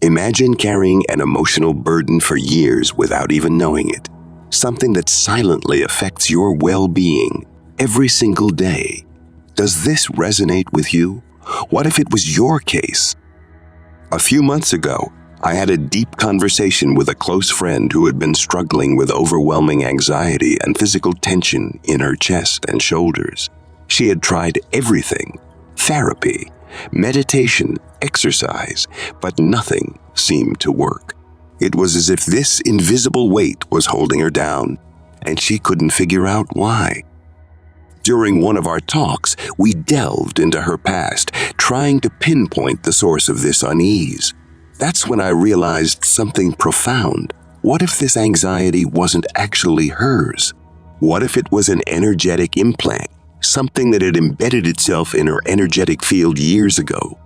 Imagine carrying an emotional burden for years without even knowing it, something that silently affects your well-being every single day. Does this resonate with you? What if it was your case? A few months ago, I had a deep conversation with a close friend who had been struggling with overwhelming anxiety and physical tension in her chest and shoulders. She had tried everything: therapy, meditation, exercise, but nothing seemed to work. It was as if this invisible weight was holding her down, and she couldn't figure out why. During one of our talks, we delved into her past, trying to pinpoint the source of this unease. That's when I realized something profound. What if this anxiety wasn't actually hers? What if it was an energetic implant, something that had embedded itself in her energetic field years ago?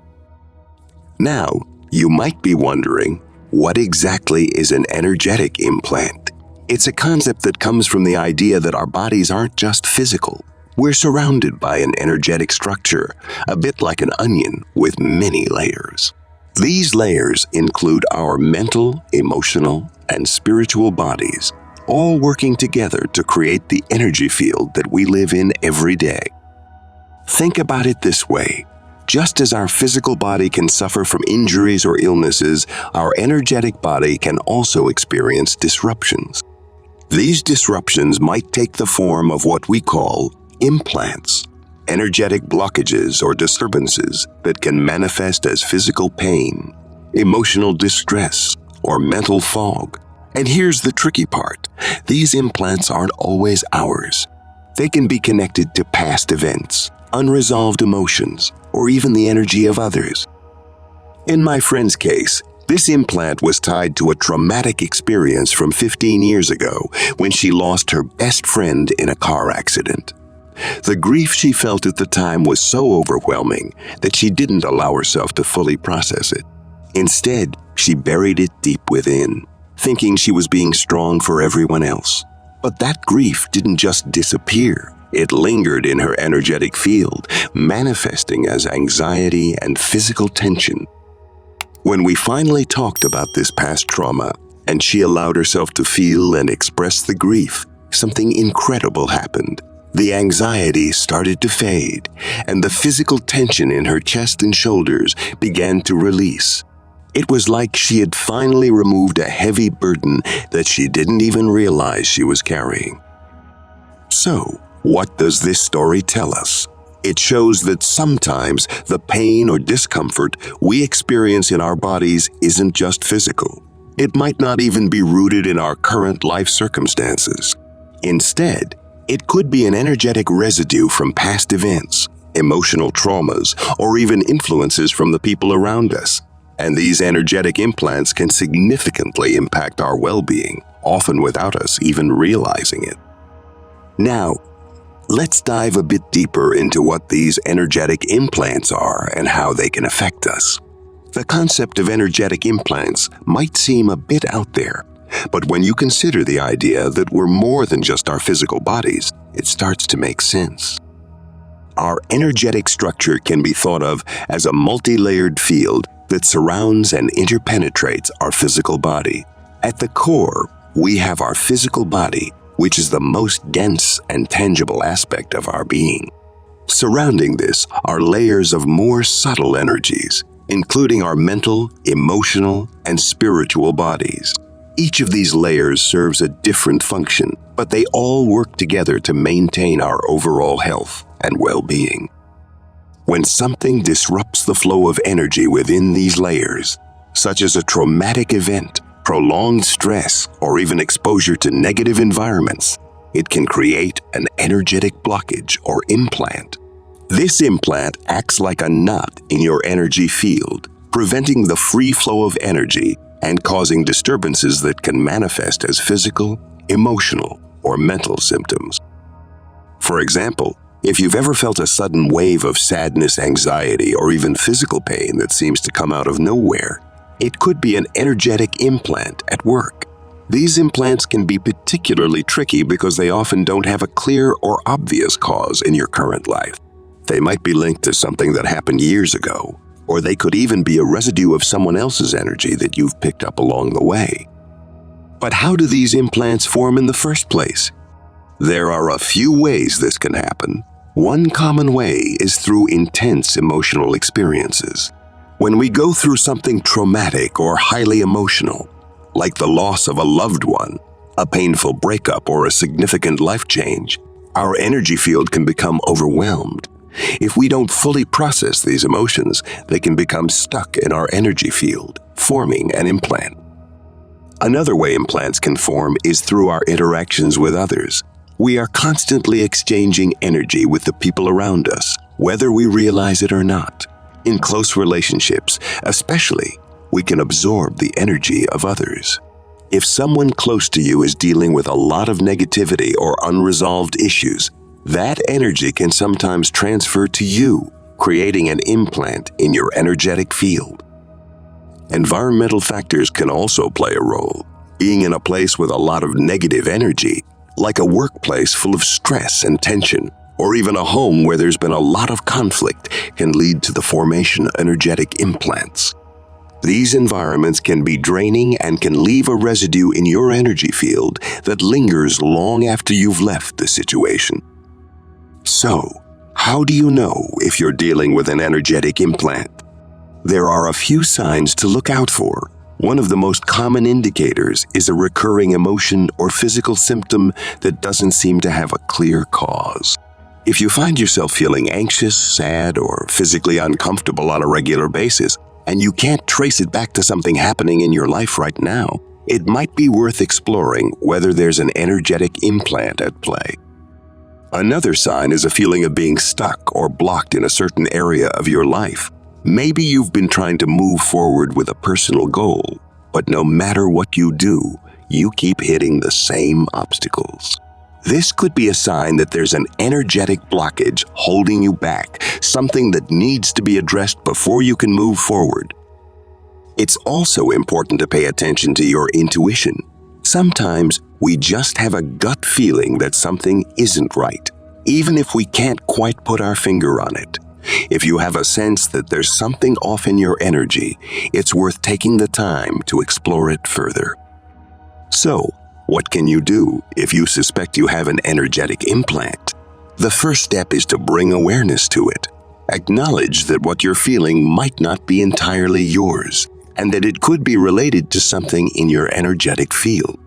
Now, you might be wondering, what exactly is an energetic implant? It's a concept that comes from the idea that our bodies aren't just physical. We're surrounded by an energetic structure, a bit like an onion with many layers. These layers include our mental, emotional, and spiritual bodies, all working together to create the energy field that we live in every day. Think about it this way. Just as our physical body can suffer from injuries or illnesses, our energetic body can also experience disruptions. These disruptions might take the form of what we call implants, energetic blockages or disturbances that can manifest as physical pain, emotional distress, or mental fog. And here's the tricky part. These implants aren't always ours. They can be connected to past events, unresolved emotions, or even the energy of others. In my friend's case, this implant was tied to a traumatic experience from 15 years ago when she lost her best friend in a car accident. The grief she felt at the time was so overwhelming that she didn't allow herself to fully process it. Instead, she buried it deep within, thinking she was being strong for everyone else. But that grief didn't just disappear. It lingered in her energetic field, manifesting as anxiety and physical tension. When we finally talked about this past trauma, and she allowed herself to feel and express the grief, something incredible happened. The anxiety started to fade, and the physical tension in her chest and shoulders began to release. It was like she had finally removed a heavy burden that she didn't even realize she was carrying. So, what does this story tell us? It shows that sometimes the pain or discomfort we experience in our bodies isn't just physical. It might not even be rooted in our current life circumstances. Instead, it could be an energetic residue from past events, emotional traumas, or even influences from the people around us. And these energetic implants can significantly impact our well-being, often without us even realizing it. Now, let's dive a bit deeper into what these energetic implants are and how they can affect us. The concept of energetic implants might seem a bit out there, but when you consider the idea that we're more than just our physical bodies, it starts to make sense. Our energetic structure can be thought of as a multi-layered field that surrounds and interpenetrates our physical body. At the core, we have our physical body, which is the most dense and tangible aspect of our being. Surrounding this are layers of more subtle energies, including our mental, emotional, and spiritual bodies. Each of these layers serves a different function, but they all work together to maintain our overall health and well-being. When something disrupts the flow of energy within these layers, such as a traumatic event, prolonged stress, or even exposure to negative environments, it can create an energetic blockage or implant. This implant acts like a knot in your energy field, preventing the free flow of energy and causing disturbances that can manifest as physical, emotional, or mental symptoms. For example, if you've ever felt a sudden wave of sadness, anxiety, or even physical pain that seems to come out of nowhere, it could be an energetic implant at work. These implants can be particularly tricky because they often don't have a clear or obvious cause in your current life. They might be linked to something that happened years ago, or they could even be a residue of someone else's energy that you've picked up along the way. But how do these implants form in the first place? There are a few ways this can happen. One common way is through intense emotional experiences. When we go through something traumatic or highly emotional, like the loss of a loved one, a painful breakup, or a significant life change, our energy field can become overwhelmed. If we don't fully process these emotions, they can become stuck in our energy field, forming an implant. Another way implants can form is through our interactions with others. We are constantly exchanging energy with the people around us, whether we realize it or not. In close relationships, especially, we can absorb the energy of others. If someone close to you is dealing with a lot of negativity or unresolved issues, that energy can sometimes transfer to you, creating an implant in your energetic field. Environmental factors can also play a role. Being in a place with a lot of negative energy, like a workplace full of stress and tension, or even a home where there's been a lot of conflict, can lead to the formation of energetic implants. These environments can be draining and can leave a residue in your energy field that lingers long after you've left the situation. So, how do you know if you're dealing with an energetic implant? There are a few signs to look out for. One of the most common indicators is a recurring emotion or physical symptom that doesn't seem to have a clear cause. If you find yourself feeling anxious, sad, or physically uncomfortable on a regular basis, and you can't trace it back to something happening in your life right now, it might be worth exploring whether there's an energetic implant at play. Another sign is a feeling of being stuck or blocked in a certain area of your life. Maybe you've been trying to move forward with a personal goal, but no matter what you do, you keep hitting the same obstacles. This could be a sign that there's an energetic blockage holding you back, something that needs to be addressed before you can move forward. It's also important to pay attention to your intuition. Sometimes we just have a gut feeling that something isn't right, even if we can't quite put our finger on it. If you have a sense that there's something off in your energy, it's worth taking the time to explore it further. So, what can you do if you suspect you have an energetic implant? The first step is to bring awareness to it. Acknowledge that what you're feeling might not be entirely yours, and that it could be related to something in your energetic field.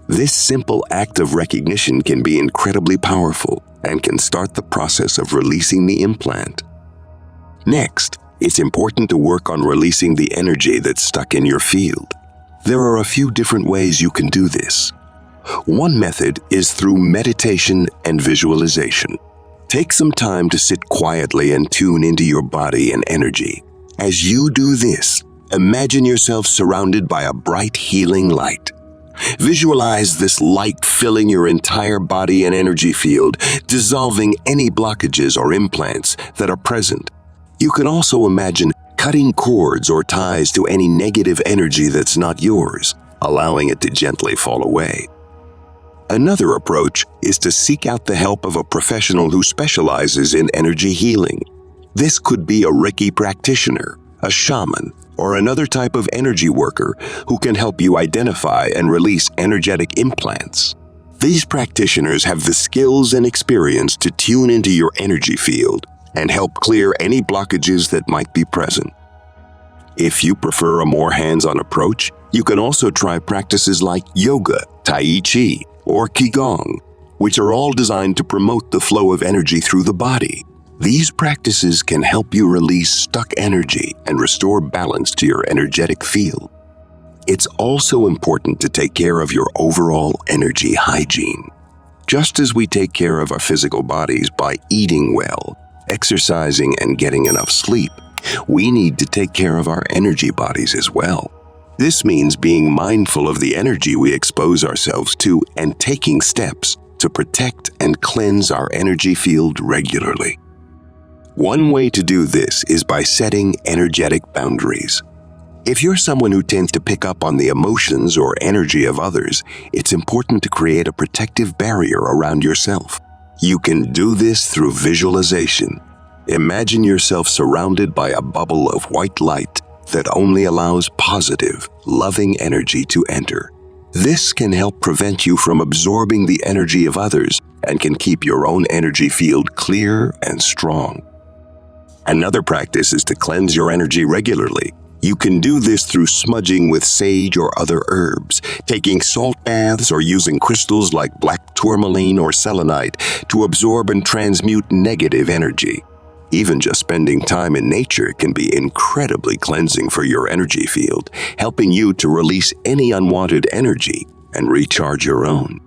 This simple act of recognition can be incredibly powerful and can start the process of releasing the implant. Next, it's important to work on releasing the energy that's stuck in your field. There are a few different ways you can do this. One method is through meditation and visualization. Take some time to sit quietly and tune into your body and energy. As you do this, imagine yourself surrounded by a bright, healing light. Visualize this light filling your entire body and energy field, dissolving any blockages or implants that are present. You can also imagine cutting cords or ties to any negative energy that's not yours, allowing it to gently fall away. Another approach is to seek out the help of a professional who specializes in energy healing. This could be a Reiki practitioner, a shaman, or another type of energy worker who can help you identify and release energetic implants. These practitioners have the skills and experience to tune into your energy field and help clear any blockages that might be present. If you prefer a more hands-on approach, you can also try practices like yoga, tai chi, or qigong, which are all designed to promote the flow of energy through the body. These practices can help you release stuck energy and restore balance to your energetic field. It's also important to take care of your overall energy hygiene. Just as we take care of our physical bodies by eating well, exercising, and getting enough sleep, we need to take care of our energy bodies as well. This means being mindful of the energy we expose ourselves to and taking steps to protect and cleanse our energy field regularly. One way to do this is by setting energetic boundaries. If you're someone who tends to pick up on the emotions or energy of others, it's important to create a protective barrier around yourself. You can do this through visualization. Imagine yourself surrounded by a bubble of white light that only allows positive, loving energy to enter. This can help prevent you from absorbing the energy of others and can keep your own energy field clear and strong. Another practice is to cleanse your energy regularly. You can do this through smudging with sage or other herbs, taking salt baths, or using crystals like black tourmaline or selenite to absorb and transmute negative energy. Even just spending time in nature can be incredibly cleansing for your energy field, helping you to release any unwanted energy and recharge your own.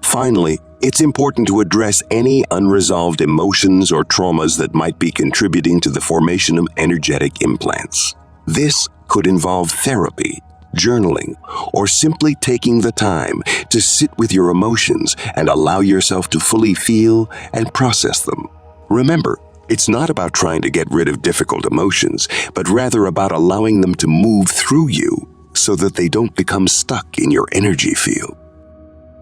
Finally, it's important to address any unresolved emotions or traumas that might be contributing to the formation of energetic implants. This could involve therapy, journaling, or simply taking the time to sit with your emotions and allow yourself to fully feel and process them. Remember, it's not about trying to get rid of difficult emotions, but rather about allowing them to move through you so that they don't become stuck in your energy field.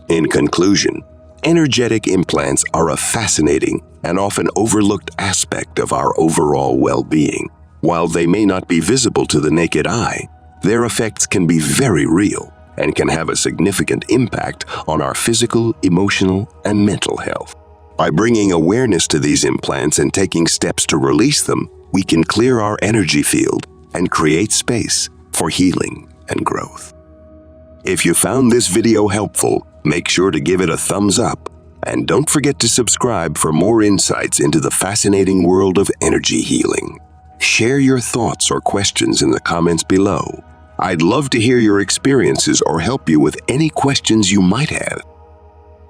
In conclusion, energetic implants are a fascinating and often overlooked aspect of our overall well-being. While they may not be visible to the naked eye, their effects can be very real and can have a significant impact on our physical, emotional, and mental health. By bringing awareness to these implants and taking steps to release them, we can clear our energy field and create space for healing and growth. If you found this video helpful, make sure to give it a thumbs up, and don't forget to subscribe for more insights into the fascinating world of energy healing. Share your thoughts or questions in the comments below. I'd love to hear your experiences or help you with any questions you might have.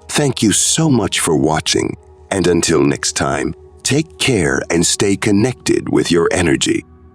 Thank you so much for watching, and until next time, take care and stay connected with your energy.